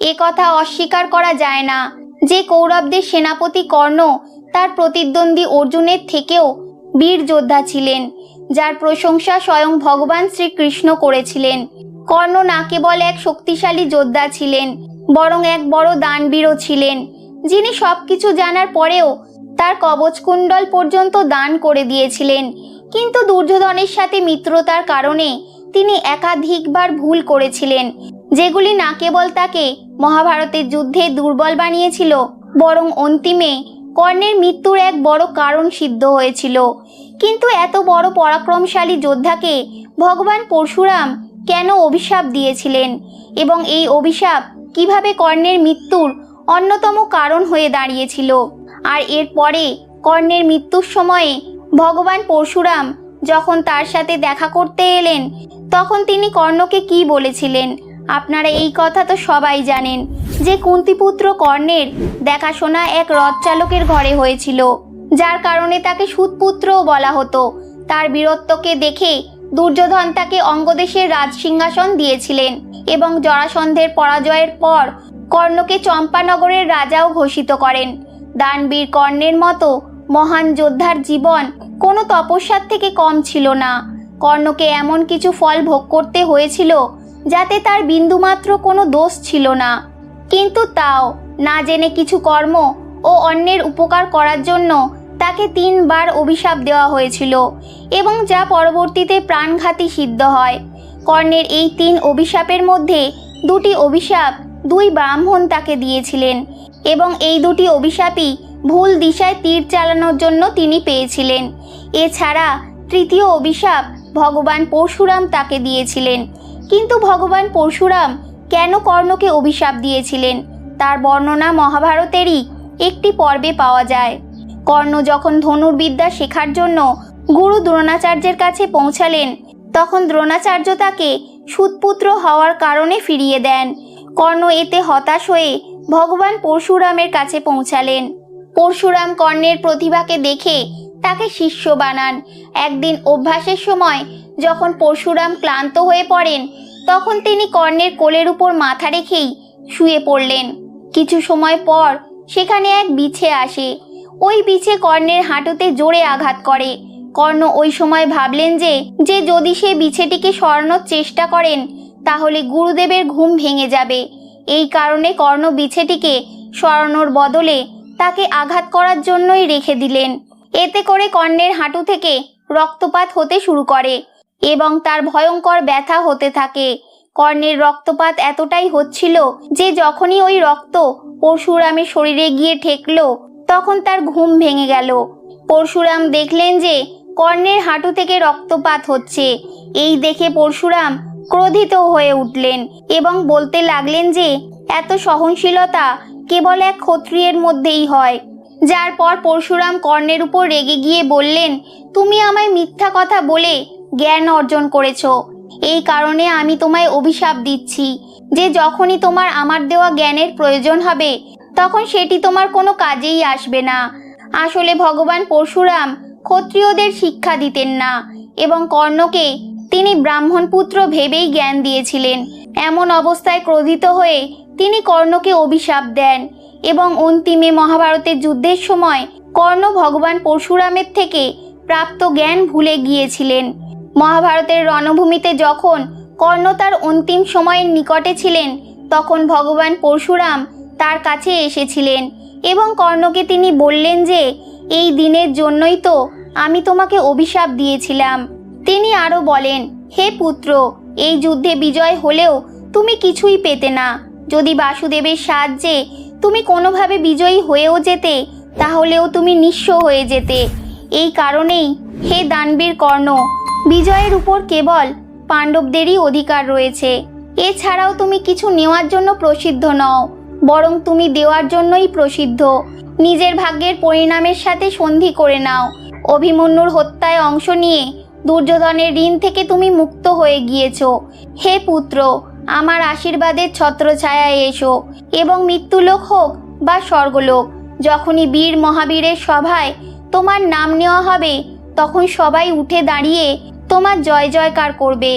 এ কথা অস্বীকার করা যায় না যে কৌরবদের সেনাপতি কর্ণ তার প্রতিদ্বন্দ্বী অর্জুনের থেকেও বীর যোদ্ধা ছিলেন, যার প্রশংসা স্বয়ং ভগবান শ্রীকৃষ্ণ করেছিলেন। কর্ণ না কেবল এক শক্তিশালী যোদ্ধা ছিলেন, বরং এক বড় দানবীরও ছিলেন, যিনি সবকিছু জানার পরেও তার কবচকুণ্ডল পর্যন্ত দান করে দিয়েছিলেন। কিন্তু দুর্যোধনের সাথে মিত্রতার কারণে তিনি একাধিকবার ভুল করেছিলেন, যেগুলি না কেবল তাকে মহাভারতের যুদ্ধে দুর্বল বানিয়েছিল, বরং অন্তিমে কর্ণের মৃত্যুর এক বড় কারণ সিদ্ধ হয়েছিল। কিন্তু এত বড় পরাক্রমশালী যোদ্ধাকে ভগবান পরশুরাম কেন অভিশাপ দিয়েছিলেন, এবং এই অভিশাপ কিভাবে কর্ণের মৃত্যুর অন্যতম কারণ হয়ে দাঁড়িয়েছিল? আর এরপরে কর্ণের মৃত্যুর সময়ে ভগবান পরশুরাম যখন তার সাথে দেখা করতে এলেন, তখন তিনি কর্ণকে কি বলেছিলেন? আপনারা এই কথা তো সবাই জানেন যে কুন্তিপুত্র কর্ণের দেখাশোনা এক রথ চালকের ঘরে হয়েছিল, যার কারণে তাকে সুতপুত্রও বলা হতো। তার বীরত্বকে দেখে দুর্যোধন তাকে অঙ্গদেশের রাজসিংহাসন দিয়েছিলেন এবং জরাসন্ধের পরাজয়ের পর কর্ণকে চম্পানগরের রাজাও ঘোষিত করেন। দানবীর কর্ণের মতো মহান যোদ্ধার জীবন কোনো তপস্যার থেকে কম ছিল না। কর্ণকে এমন কিছু ফল ভোগ করতে হয়েছিল যাতে তার বিন্দুমাত্র কোনো দোষ ছিল না, কিন্তু তাও না জেনে কিছু কর্ম ও অন্যের উপকার করার জন্য তাকে 3 বার অভিশাপ দেওয়া হয়েছিল, এবং যা পরবর্তীতে প্রাণঘাতী সিদ্ধ হয়। কর্ণের এই 3 অভিশাপের মধ্যে 2টি অভিশাপ 2 ব্রাহ্মণ তাকে দিয়েছিলেন, এবং এই 2টি অভিশাপই ভুল দিশায় তীর চালানোর জন্য তিনি পেয়েছিলেন। এছাড়া তৃতীয় অভিশাপ ভগবান পরশুরাম তাকে দিয়েছিলেন। কিন্তু ভগবান পরশুরাম কেন কর্ণকে অভিশাপ দিয়েছিলেন তার বর্ণনা মহাভারতেরই একটি পর্বে পাওয়া যায়। কর্ণ যখন ধনুর্বিদ্যা শেখার জন্য গুরু দ্রোণাচার্যের কাছে পৌঁছালেন, তখন দ্রোণাচার্য তাকে সুতপুত্র হওয়ার কারণে ফিরিয়ে দেন। কর্ণ এতে হতাশ হয়ে ভগবান পরশুরামের কাছে পৌঁছালেন। পরশুরাম কর্ণের প্রতিভাকে দেখে তাকে শিষ্য বানান। একদিন অভ্যাসের সময় যখন পরশুরাম ক্লান্ত হয়ে পড়েন, তখন তিনি কর্ণের কোলের উপর মাথা রেখেই শুয়ে পড়লেন। কিছু সময় পর সেখানে এক বিছে আসে। ওই বিছে কর্ণের হাঁটুতে জোরে আঘাত করে। কর্ণ ওই সময় ভাবলেন যে যদি সে বিছেটিকে সরানোর চেষ্টা করেন তাহলে গুরুদেবের ঘুম ভেঙে যাবে। এই কারণে কর্ণ বিছেটিকে সরানোর বদলে তাকে আঘাত করার জন্যই রেখে দিলেন। এতে করে কর্ণের হাঁটু থেকে রক্তপাত হতে শুরু করে এবং তার ভয়ঙ্কর ব্যথা হতে থাকে। কর্ণের রক্তপাত এতটাই হচ্ছিল যে যখনই ওই রক্ত পরশুরামের শরীরে গিয়ে ঠেকল, তখন তার ঘুম ভেঙে গেল। পরশুরাম দেখলেন যে কর্ণের হাঁটু থেকে রক্তপাত হচ্ছে। এই দেখে পরশুরাম ক্রোধিত হয়ে উঠলেন এবং বলতে লাগলেন যে এত সহনশীলতা কেবল এক ক্ষত্রিয়ের মধ্যেই হয়। যার পর পরশুরাম কর্ণের উপর রেগে গিয়ে বললেন, তুমি আমায় মিথ্যা কথা বলে জ্ঞান অর্জন করেছ। এই কারণে আমি তোমায় অভিশাপ দিচ্ছি যে যখনই তোমার আমার দেওয়া জ্ঞানের প্রয়োজন হবে, তখন সেটি তোমার কোনো কাজেই আসবে না। আসলে ভগবান পরশুরাম ক্ষত্রিয়দের শিক্ষা দিতেন না এবং কর্ণকে তিনি ব্রাহ্মণ পুত্র ভেবেই জ্ঞান দিয়েছিলেন। এমন অবস্থায় ক্রোধিত হয়ে তিনি কর্ণকে অভিশাপ দেন এবং অন্তিমে মহাভারতের যুদ্ধের সময় কর্ণ ভগবান পরশুরামের থেকে প্রাপ্ত জ্ঞান ভুলে গিয়েছিলেন। মহাভারতের রণভূমিতে যখন কর্ণ তার অন্তিম সময়ের নিকটে ছিলেন, তখন ভগবান পরশুরাম তার কাছে এসেছিলেন এবং কর্ণকে তিনি বললেন যে এই দিনের জন্যই তো আমি তোমাকে অভিশাপ দিয়েছিলাম। তিনি আরও বলেন, হে পুত্র, এই যুদ্ধে বিজয় হলেও তুমি কিছুই পেতে না। যদি বাসুদেবের সাহায্যে তুমি কোনোভাবে বিজয়ী হয়েও যেতে, তাহলেও তুমি নিঃস্ব হয়ে যেতে। এই কারণেই হে দানবীর কর্ণ, বিজয়ের উপর কেবল পাণ্ডবদেরই অধিকার রয়েছে। এছাড়াও তুমি কিছু নেওয়ার জন্য প্রসিদ্ধ নও, বরং তুমি দেওয়ার জন্যই প্রসিদ্ধ। নিজের ভাগ্যের পরিণামের সাথে সন্ধি করে নাও। অভিমন্যুর হত্যায় অংশ নিয়ে দুর্যোধনের ঋণ থেকে তুমি মুক্ত হয়ে গিয়েছ। হে পুত্র, আমার আশীর্বাদের ছত্রছায়ায় এসো এবং মৃত্যুলোক হোক বা স্বর্গলোক, যখনই বীর মহাবীরের সভায় তোমার নাম নেওয়া হবে, তখন সবাই উঠে দাঁড়িয়ে তোমার জয় জয়কার করবে।